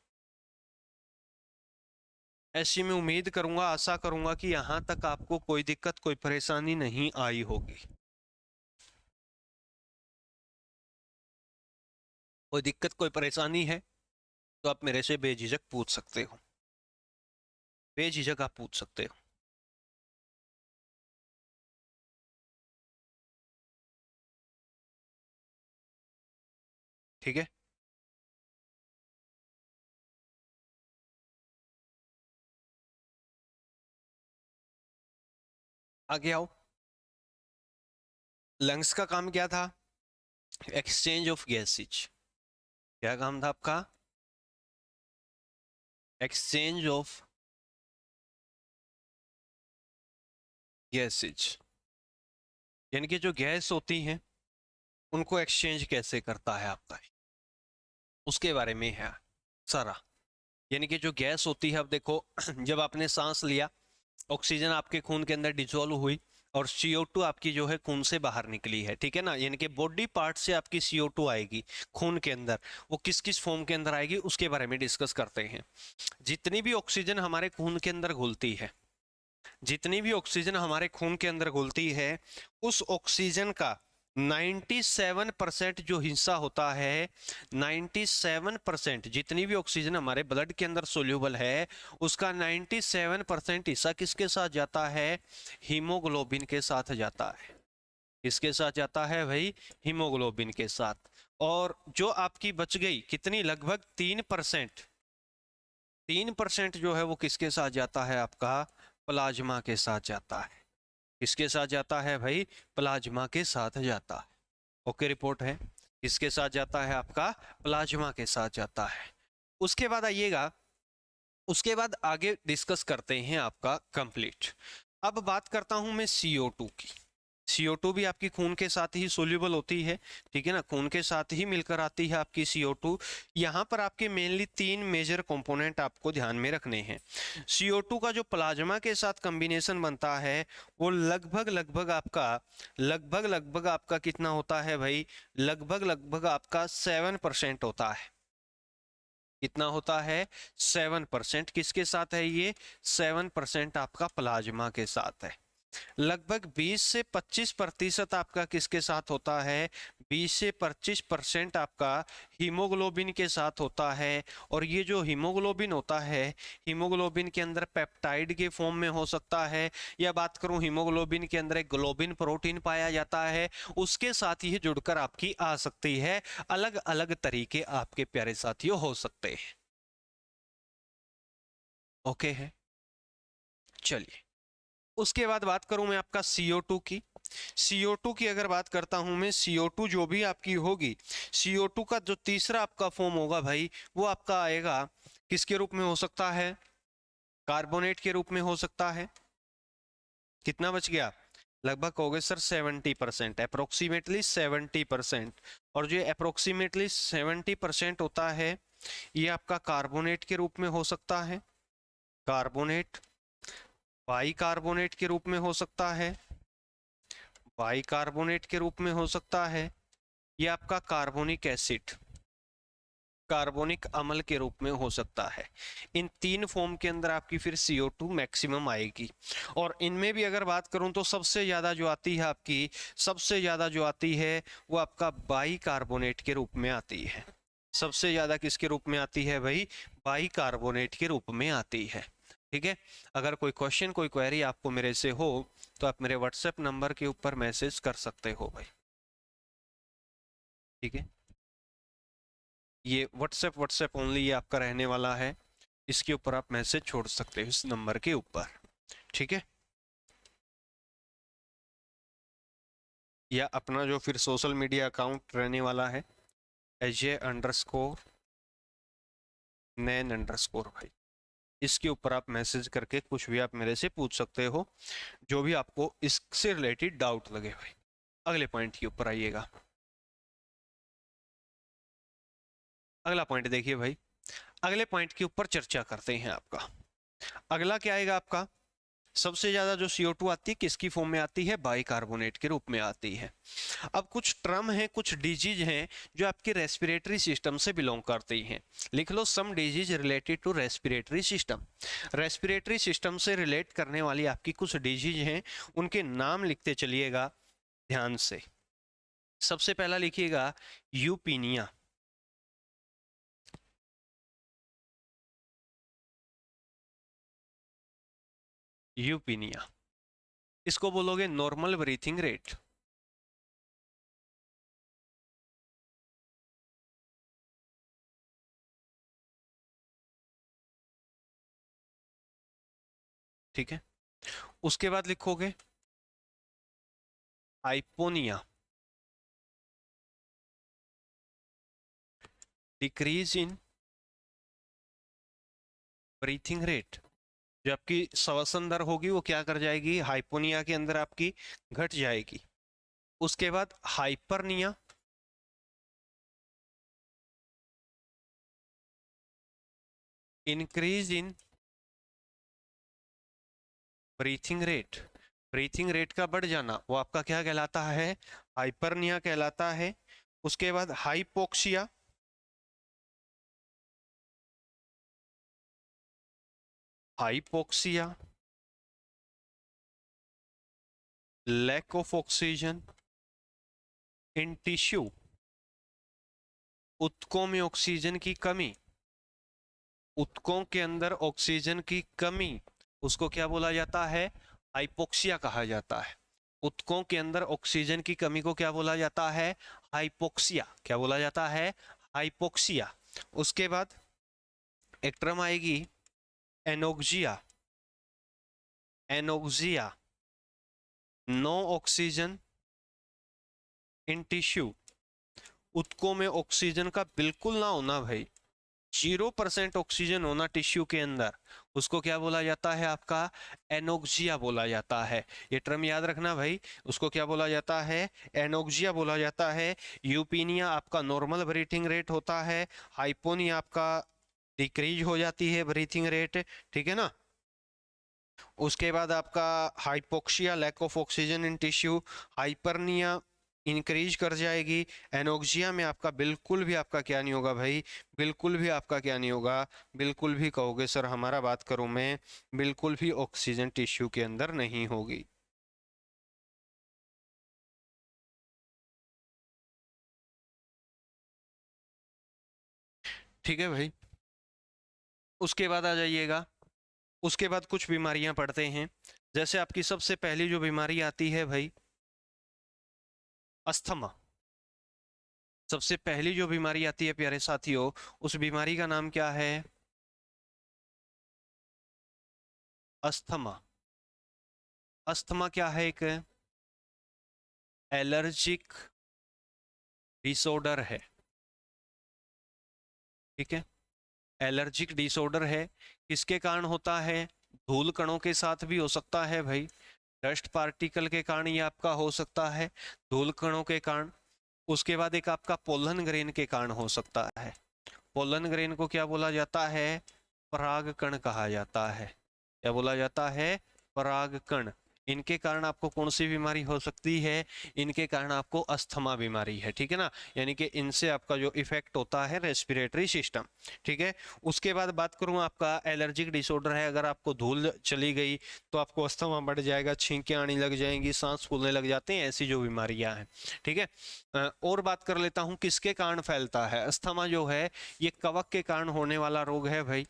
ऐसी मैं उम्मीद करूंगा, आशा करूंगा कि यहां तक आपको कोई दिक्कत कोई परेशानी नहीं आई होगी। कोई दिक्कत कोई परेशानी है तो आप मेरे से बेझिझक पूछ सकते हो, बेझिझक आप पूछ सकते हो, ठीक है? आगे आओ। लंग्स का काम क्या था? Exchange of gases. क्या काम था आपका? एक्सचेंज ऑफ गैसेज, यानी कि जो गैस होती हैं उनको एक्सचेंज कैसे करता है आपका, उसके बारे में है सारा। यानी कि जो गैस होती है, अब देखो जब आपने सांस लिया, ऑक्सीजन आपके खून के अंदर डिजोल्व हुई और CO2 आपकी जो है खून से बाहर निकली है, ठीक है ना, यानी कि बॉडी पार्ट से आपकी CO2 आएगी खून के अंदर। वो किस किस फॉर्म के अंदर आएगी उसके बारे में डिस्कस करते हैं। जितनी भी ऑक्सीजन हमारे खून के अंदर घुलती है, जितनी भी ऑक्सीजन हमारे खून के अंदर घुलती है, उस ऑक्सीजन का 97% जो हिस्सा होता है, 97% जितनी भी ऑक्सीजन हमारे ब्लड के अंदर सोल्यूबल है, उसका 97% हिस्सा किसके साथ जाता है? हीमोग्लोबिन के साथ जाता है। किसके साथ जाता है भाई? हीमोग्लोबिन के साथ। और जो आपकी बच गई कितनी, लगभग 3%, 3% जो है वो किसके साथ जाता है? आपका प्लाज्मा के साथ जाता है। किसके साथ जाता है भाई? प्लाज्मा के साथ जाता है। ओके, रिपोर्ट है, किसके साथ जाता है? आपका प्लाज्मा के साथ जाता है। उसके बाद आइएगा, उसके बाद आगे डिस्कस करते हैं आपका कंप्लीट। अब बात करता हूं मैं CO2 की। CO2 भी आपकी खून के साथ ही सोल्यूबल होती है, ठीक है ना, खून के साथ ही मिलकर आती है आपकी CO2। यहाँ पर आपके मेनली 3 मेजर कंपोनेंट आपको ध्यान में रखने हैं। CO2 का जो प्लाज्मा के साथ कॉम्बिनेशन बनता है वो लगभग आपका कितना होता है भाई? लगभग आपका 7% होता है। कितना होता है? 7%। किसके साथ है ये? 7% आपका प्लाज्मा के साथ है। लगभग 20 से 25% आपका किसके साथ होता है? 20 से 25% आपका हीमोग्लोबिन के साथ होता है। और ये जो हीमोग्लोबिन होता है, हीमोग्लोबिन के अंदर पेप्टाइड के फॉर्म में हो सकता है, या बात करूं हीमोग्लोबिन के अंदर एक ग्लोबिन प्रोटीन पाया जाता है, उसके साथ ही जुड़कर आपकी आ सकती है। अलग अलग तरीके आपके प्यारे साथियों हो सकते हैं। ओके है, चलिए उसके बाद बात करूं मैं आपका CO2 की। CO2 की अगर बात करता हूं मैं, CO2 जो भी आपकी होगी, CO2 का जो तीसरा आपका फॉर्म होगा भाई, वो आपका आएगा किसके रूप में हो सकता है? कार्बोनेट के रूप में हो सकता है। कितना बच गया? लगभग हो गए सर 70%, अप्रोक्सीमेटली 70%। और जो अप्रोक्सीमेटली 70% होता है, ये आपका कार्बोनेट के रूप में हो सकता है। कार्बोनेट, बाई कार्बोनेट के रूप में हो सकता है, बाई कार्बोनेट के रूप में हो सकता है, ये आपका कार्बोनिक एसिड, कार्बोनिक अम्ल के रूप में हो सकता है। इन 3 फॉर्म के अंदर आपकी फिर CO2 मैक्सिमम आएगी। और इनमें भी अगर बात करूं तो सबसे ज्यादा जो आती है आपकी, सबसे ज्यादा जो आती है वो आपका बाई कार्बोनेट के रूप में आती है। सबसे ज्यादा किसके रूप में आती है भाई? बाई कार्बोनेट के रूप में आती है। ठीक है, अगर कोई क्वेश्चन कोई क्वेरी आपको मेरे से हो तो आप मेरे व्हाट्सएप नंबर के ऊपर मैसेज कर सकते हो भाई। ठीक है, ये व्हाट्सएप ओनली ये आपका रहने वाला है, इसके ऊपर आप मैसेज छोड़ सकते हो इस नंबर के ऊपर। ठीक है, या अपना जो फिर सोशल मीडिया अकाउंट रहने वाला है, AJ_NAN_ भाई, इसके ऊपर आप मैसेज करके कुछ भी आप मेरे से पूछ सकते हो, जो भी आपको इससे रिलेटेड डाउट लगे भाई। अगले पॉइंट के ऊपर आइएगा। अगला पॉइंट देखिए भाई, अगले पॉइंट के ऊपर चर्चा करते हैं आपका। अगला क्या आएगा आपका? सबसे ज्यादा जो CO2 आती है किसकी फॉर्म में आती है? बाइकार्बोनेट के रूप में आती है। अब कुछ टर्म है, कुछ डिजीज हैं जो आपके रेस्पिरेटरी सिस्टम से बिलोंग करती हैं। लिख लो, some disease related to respiratory system. Respiratory system से रिलेट करने वाली आपकी कुछ डिजीज हैं, उनके नाम लिखते चलिएगा ध्यान से। सबसे पहला लिखिएगा यूपीनिया। यूपीनिया, इसको बोलोगे नॉर्मल ब्रीथिंग रेट। ठीक है, उसके बाद लिखोगे हाइपोनिया, डिक्रीज इन ब्रीथिंग रेट। जो आपकी श्वसन दर होगी वो क्या कर जाएगी? हाइपोनिया के अंदर आपकी घट जाएगी। उसके बाद hyperpnoea, increase in breathing rate. Breathing rate का बढ़ जाना वो आपका क्या कहलाता है, हाइपरनिया कहलाता है। उसके बाद hypoxia, hypoxia, lack of oxygen in tissue, ऊतकों में ऑक्सीजन की कमी, ऊतकों के अंदर ऑक्सीजन की कमी, उसको क्या बोला जाता है, हाइपोक्सिया कहा जाता है। ऊतकों के अंदर ऑक्सीजन की कमी को क्या बोला जाता है, हाइपोक्सिया। क्या बोला जाता है, हाइपोक्सिया। उसके बाद एक टर्म आएगी anoxia, anoxia, no oxygen in tissue, ऊतकों में ऑक्सीजन का बिल्कुल ना होना भाई, 0% ऑक्सीजन होना टिश्यू के अंदर, उसको क्या बोला जाता है, आपका एनोक्सिया बोला जाता है। ये टर्म याद रखना भाई, उसको क्या बोला जाता है, एनोक्सिया बोला जाता है। यूपीनिया आपका नॉर्मल ब्रीथिंग रेट होता है, हाइपोनिया आपका डिक्रीज हो जाती है ब्रीथिंग रेट, ठीक है ना। उसके बाद आपका hypoxia, lack of oxygen in tissue, hyperpnoea increase कर जाएगी। एनोक्सिया में आपका बिल्कुल भी आपका क्या नहीं होगा भाई, बिल्कुल भी आपका क्या नहीं होगा, बिल्कुल भी कहोगे सर हमारा बात करूं मैं, बिल्कुल भी ऑक्सीजन टिश्यू के अंदर नहीं होगी। ठीक है भाई। उसके बाद आ जाइएगा, उसके बाद कुछ बीमारियां पढ़ते हैं। जैसे आपकी सबसे पहली जो बीमारी आती है भाई, अस्थमा। सबसे पहली जो बीमारी आती है प्यारे साथियों, उस बीमारी का नाम क्या है, अस्थमा। अस्थमा क्या है, एक एलर्जिक डिसऑर्डर है, ठीक है, एलर्जिक डिसऑर्डर है। किसके कारण होता है, धूल कणों के साथ भी हो सकता है भाई, डस्ट पार्टिकल के कारण ये आपका हो सकता है, धूल कणों के कारण। उसके बाद एक आपका पोलन ग्रेन के कारण हो सकता है। पोलन ग्रेन को क्या बोला जाता है, परागकण कहा जाता है। क्या बोला जाता है, परागकण। इनके कारण आपको कौन सी बीमारी हो सकती है, इनके कारण आपको अस्थमा बीमारी है, ठीक है ना। यानी कि इनसे आपका जो इफेक्ट होता है रेस्पिरेटरी सिस्टम, ठीक है। उसके बाद बात करूं, आपका एलर्जिक डिसऑर्डर है, अगर आपको धूल चली गई तो आपको अस्थमा बढ़ जाएगा, छींकें आने लग जाएंगी, सांस फूलने लग जाते हैं, ऐसी जो बीमारियां हैं, ठीक है। और बात कर लेता हूं किसके कारण फैलता है अस्थमा जो है, ये कवक के कारण होने वाला रोग है भाई,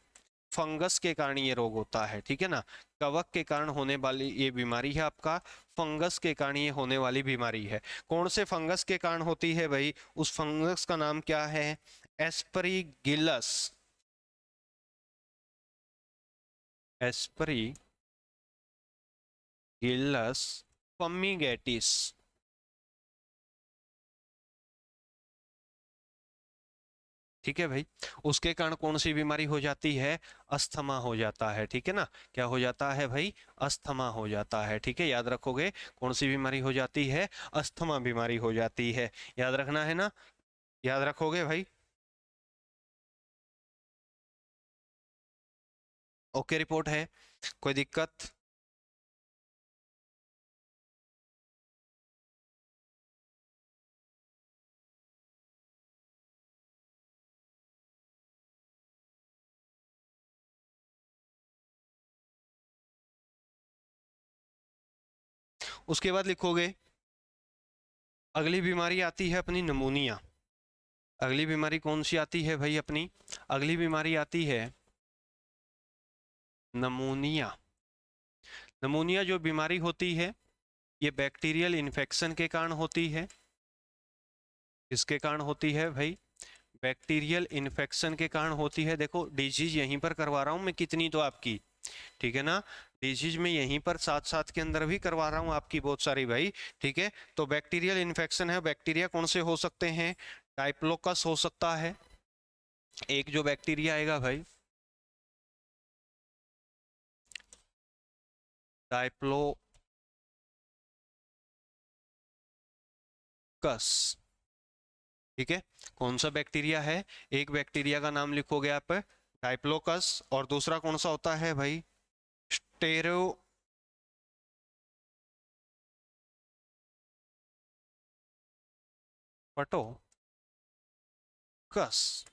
फंगस के कारण ये रोग होता है, ठीक है ना। कवक के कारण होने वाली ये बीमारी है आपका, फंगस के कारण ये होने वाली बीमारी है। कौन से फंगस के कारण होती है भाई, उस फंगस का नाम क्या है, एस्परीगिलस, एस्परीगिलस फमीगेटिस, ठीक है भाई। उसके कारण कौन सी बीमारी हो जाती है, अस्थमा हो जाता है, ठीक है ना। क्या हो जाता है भाई, अस्थमा हो जाता है, ठीक है, याद रखोगे कौन सी बीमारी हो जाती है, अस्थमा बीमारी हो जाती है, याद रखना है ना, याद रखोगे भाई। ओके रिपोर्ट है, कोई दिक्कत। उसके बाद लिखोगे, अगली बीमारी आती है अपनी नमूनिया। अगली बीमारी कौन सी आती है भाई अपनी, अगली बीमारी आती है नमूनिया। नमूनिया जो बीमारी होती है, ये बैक्टीरियल इन्फेक्शन के कारण होती है। किसके कारण होती है भाई, बैक्टीरियल इन्फेक्शन के कारण होती है। देखो डिजीज यहीं पर करवा रहा हूं मैं कितनी तो आपकी, ठीक है ना, डिजीज में यहीं पर साथ साथ के अंदर भी करवा रहा हूं आपकी बहुत सारी भाई, ठीक है। तो बैक्टीरियल इन्फेक्शन है, बैक्टीरिया कौन से हो सकते हैं, डायप्लोकस हो सकता है, एक जो बैक्टीरिया आएगा भाई, डायप्लोकस, ठीक है। कौन सा बैक्टीरिया है, एक बैक्टीरिया का नाम लिखोगे आप डायप्लोकस, और दूसरा कौन सा होता है भाई, स्टेरो कस,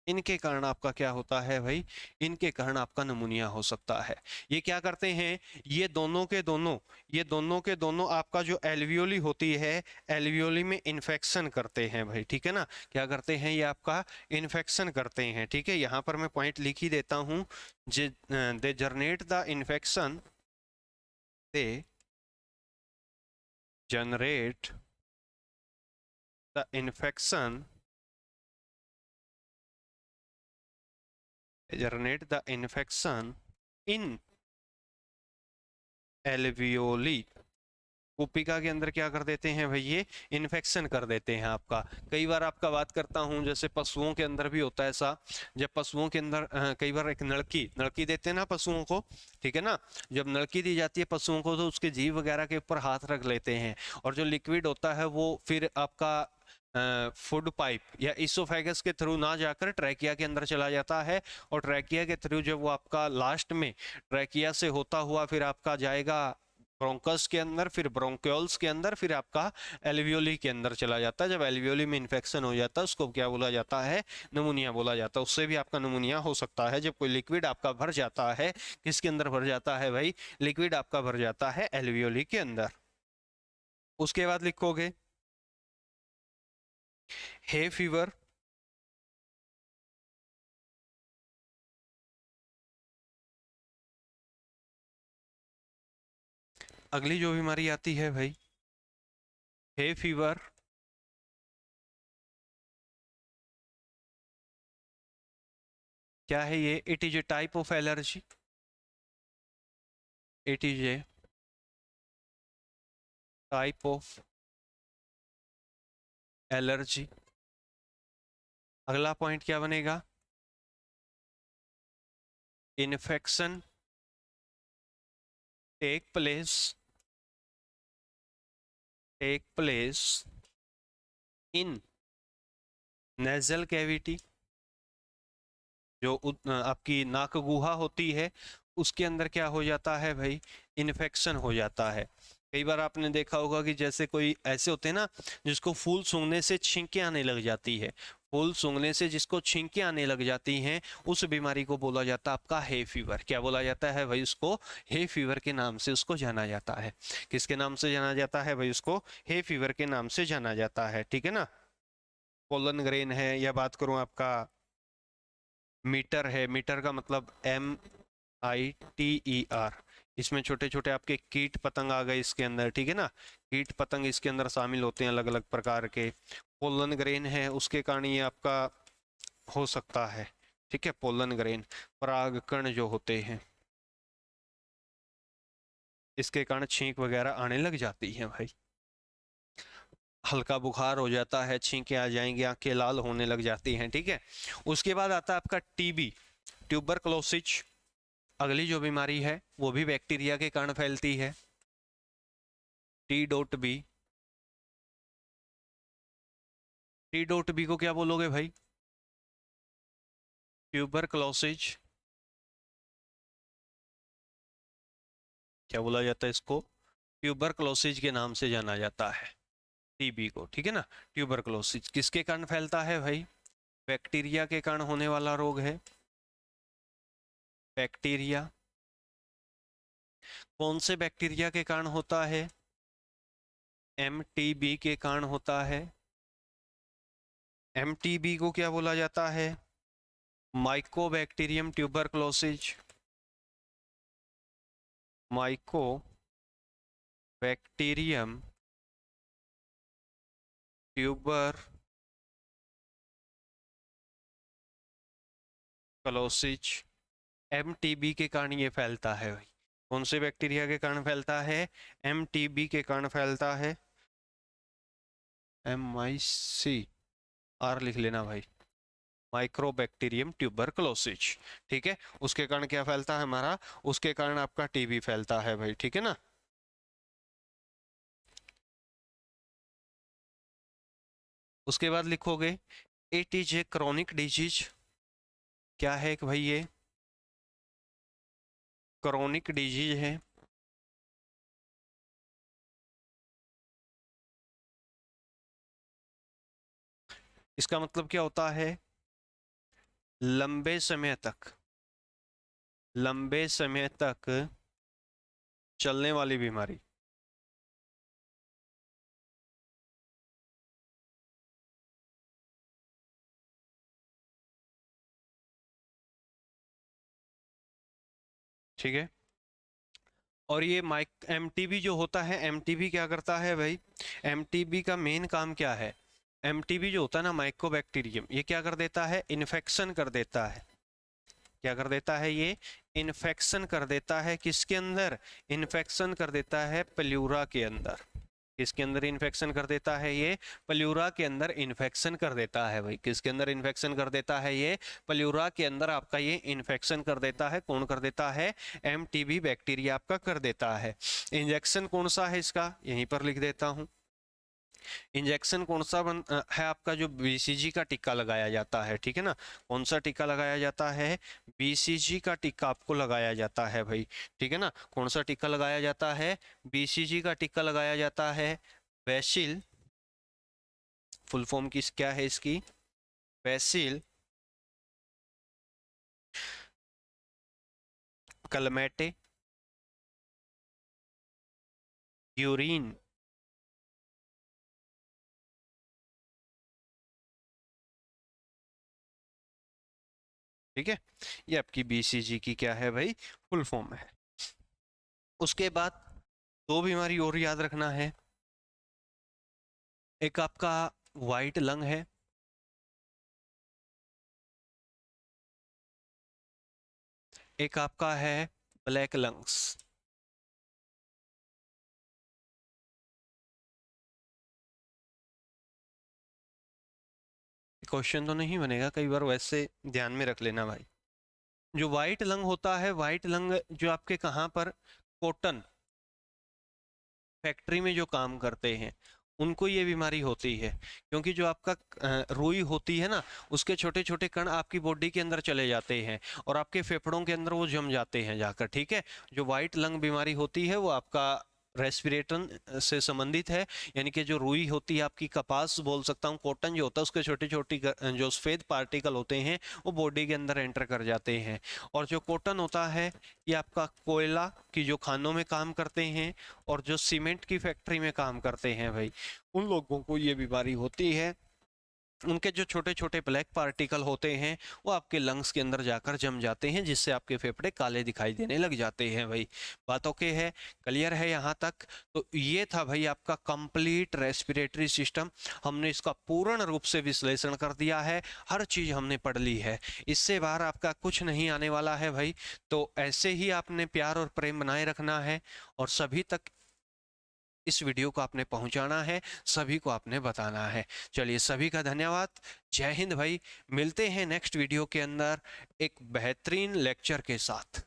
इनके कारण आपका क्या होता है भाई, इनके कारण आपका निमोनिया हो सकता है। ये क्या करते हैं, ये दोनों के दोनों आपका जो एल्वियोली होती है, एल्वियोली में इन्फेक्शन करते हैं भाई, ठीक है ना। क्या करते हैं, ये आपका इन्फेक्शन करते हैं, ठीक है। यहाँ पर मैं पॉइंट लिख ही देता हूँ, they generate the infection, they generate the infection, generate the infection in alveoli, कुपिका के अंदर क्या कर देते हैं भाई, ये इन्फेक्शन कर देते हैं आपका। कई बार आपका बात करता हूं, जैसे पशुओं के अंदर भी होता है ऐसा, जब पशुओं के अंदर कई बार एक नलकी देते हैं ना पशुओं को, ठीक है ना। जब नलकी दी जाती है पशुओं को तो उसके जीभ वगैरह के ऊपर हाथ रख लेते हैं, और जो लिक्विड होता है वो फिर आपका फूड पाइप या इसोफेगस के थ्रू ना जाकर ट्रैकिया के अंदर चला जाता है, और ट्रैकिया के थ्रू जब वो आपका लास्ट में ट्रैकिया से होता हुआ फिर आपका जाएगा ब्रोंकस के अंदर, फिर ब्रोंक्योल्स के अंदर, फिर आपका एल्वियोली के अंदर चला जाता है। जब एल्वियोली में इन्फेक्शन हो जाता है उसको क्या बोला जाता है, निमोनिया बोला जाता है। उससे भी आपका निमोनिया हो सकता है जब कोई लिक्विड आपका भर जाता है। किसके अंदर भर जाता है भाई, लिक्विड आपका भर जाता है एल्वियोली के अंदर। उसके बाद लिखोगे हे फीवर, अगली जो बीमारी आती है भाई हे फीवर, क्या है ये, it is a type of allergy, it is a type of allergy. अगला पॉइंट क्या बनेगा, infection take place in nasal cavity, जो आपकी नाक गुहा होती है उसके अंदर क्या हो जाता है भाई, इन्फेक्शन हो जाता है। कई बार आपने देखा होगा कि जैसे कोई ऐसे होते हैं ना जिसको फूल सूंघने से छींकें आने लग जाती है, फूल सूंघने से जिसको छींकें आने लग जाती हैं, उस बीमारी को बोला जाता है आपका हे फीवर। क्या बोला जाता है भाई, उसको हे फीवर के नाम से उसको जाना जाता है। किसके नाम से जाना जाता है भाई, उसको हे फीवर के नाम से जाना जाता है, ठीक है ना। पोलन ग्रेन है, या बात करूं आपका मीटर है, मीटर का मतलब MITER, इसमें छोटे छोटे आपके कीट पतंग आ गए इसके अंदर, ठीक है ना। कीट पतंग इसके अंदर शामिल होते हैं अलग अलग प्रकार के। पोलन ग्रेन है, उसके कारण ये आपका हो सकता है, ठीक है। पोलन ग्रेन, परागकण जो होते हैं इसके कारण छींक वगैरह आने लग जाती है भाई, हल्का बुखार हो जाता है, छींकें आ जाएंगी, आंखें लाल होने लग जाती हैं, ठीक है। उसके बाद आता है आपका टीबी, ट्यूबरक्लोसिस। अगली जो बीमारी है वो भी बैक्टीरिया के कारण फैलती है, T.B। T.B को क्या बोलोगे भाई, ट्यूबरक्लोसिस, क्या बोला जाता है इसको, ट्यूबरक्लोसिस के नाम से जाना जाता है टीबी को, ठीक है ना। ट्यूबरक्लोसिस किसके कारण फैलता है भाई, बैक्टीरिया के कारण होने वाला रोग है, बैक्टीरिया। कौन से बैक्टीरिया के कारण होता है, MTB के कारण होता है। MTB को क्या बोला जाता है, Mycobacterium tuberculosis, Mycobacterium tuberculosis, MTB के कारण ये फैलता है भाई। कौन से बैक्टीरिया के कारण फैलता है, MTB के कारण फैलता है, MICR लिख लेना भाई, माइक्रोबैक्टीरियम ट्यूबरक्लोसिस, ठीक है। उसके कारण क्या फैलता है हमारा, उसके कारण आपका टीबी फैलता है भाई, ठीक है ना। उसके बाद लिखोगे it is a chronic disease, क्या है कि भाई ये क्रॉनिक डिजीज है, इसका मतलब क्या होता है? लंबे समय तक चलने वाली बीमारी। ठीक है। और ये माइक एमटीबी जो होता है, एमटीबी क्या करता है भाई? एमटीबी का मेन काम क्या है? एमटीबी जो होता है ना, माइकोबैक्टीरियम, ये क्या कर देता है? इन्फेक्शन कर देता है। क्या कर देता है ये? इन्फेक्शन कर देता है। किसके अंदर? इन्फेक्शन कर देता है प्लूरा के अंदर। किसके अंदर इन्फेक्शन कर देता है ये? प्लूरा के अंदर इन्फेक्शन कर देता है भाई। किसके अंदर इन्फेक्शन कर देता है ये? प्लूरा के अंदर आपका ये इन्फेक्शन कर देता है। कौन कर देता है? एमटीबी बैक्टीरिया आपका कर देता है। इंजेक्शन कौन सा है इसका? यहीं पर लिख देता हूं। इंजेक्शन कौन सा है आपका? जो बीसीजी का टीका लगाया जाता है, ठीक है ना। कौन सा टीका लगाया जाता है? बीसीजी का टीका आपको लगाया जाता है भाई, ठीक है ना। कौन सा टीका लगाया जाता है? बीसीजी का टीका लगाया जाता है। बेसिल, फुल फॉर्म किस क्या है इसकी? बेसिल कलमेटे यूरिन ठीक है। ये आपकी बीसीजी की क्या है भाई? फुल फॉर्म है। उसके बाद दो बीमारी और याद रखना है। एक आपका वाइट लंग है, एक आपका है ब्लैक लंग्स। क्वेश्चन तो नहीं बनेगा, कई बार वैसे ध्यान में रख लेना भाई। जो वाइट लंग होता है, वाइट लंग जो आपके कहाँ पर? कॉटन फैक्ट्री में जो काम करते हैं उनको ये बीमारी होती है। क्योंकि जो आपका रुई होती है ना, उसके छोटे छोटे कण आपकी बॉडी के अंदर चले जाते हैं और आपके फेफड़ों के अंदर वो जम जाते हैं जाकर, ठीक है। जो वाइट लंग बीमारी होती है वो आपका रेस्पिरेटन से संबंधित है। यानी कि जो रुई होती है आपकी, कपास बोल सकता हूँ, कॉटन जो होता है उसके छोटे छोटी जो सफ़ेद पार्टिकल होते हैं वो बॉडी के अंदर एंटर कर जाते हैं। और जो कॉटन होता है ये आपका कोयला की जो खानों में काम करते हैं और जो सीमेंट की फैक्ट्री में काम करते हैं भाई, उन लोगों को ये बीमारी होती है। उनके जो छोटे छोटे ब्लैक पार्टिकल होते हैं वो आपके लंग्स के अंदर जाकर जम जाते हैं, जिससे आपके फेफड़े काले दिखाई देने लग जाते हैं भाई। बात ओके है? क्लियर है यहाँ तक? तो ये था भाई आपका कंप्लीट रेस्पिरेटरी सिस्टम। हमने इसका पूर्ण रूप से विश्लेषण कर दिया है, हर चीज़ हमने पढ़ ली है। इससे बाहर आपका कुछ नहीं आने वाला है भाई। तो ऐसे ही आपने प्यार और प्रेम बनाए रखना है और सभी तक इस वीडियो को आपने पहुंचाना है, सभी को आपने बताना है। चलिए, सभी का धन्यवाद। जय हिंद भाई। मिलते हैं नेक्स्ट वीडियो के अंदर एक बेहतरीन लेक्चर के साथ।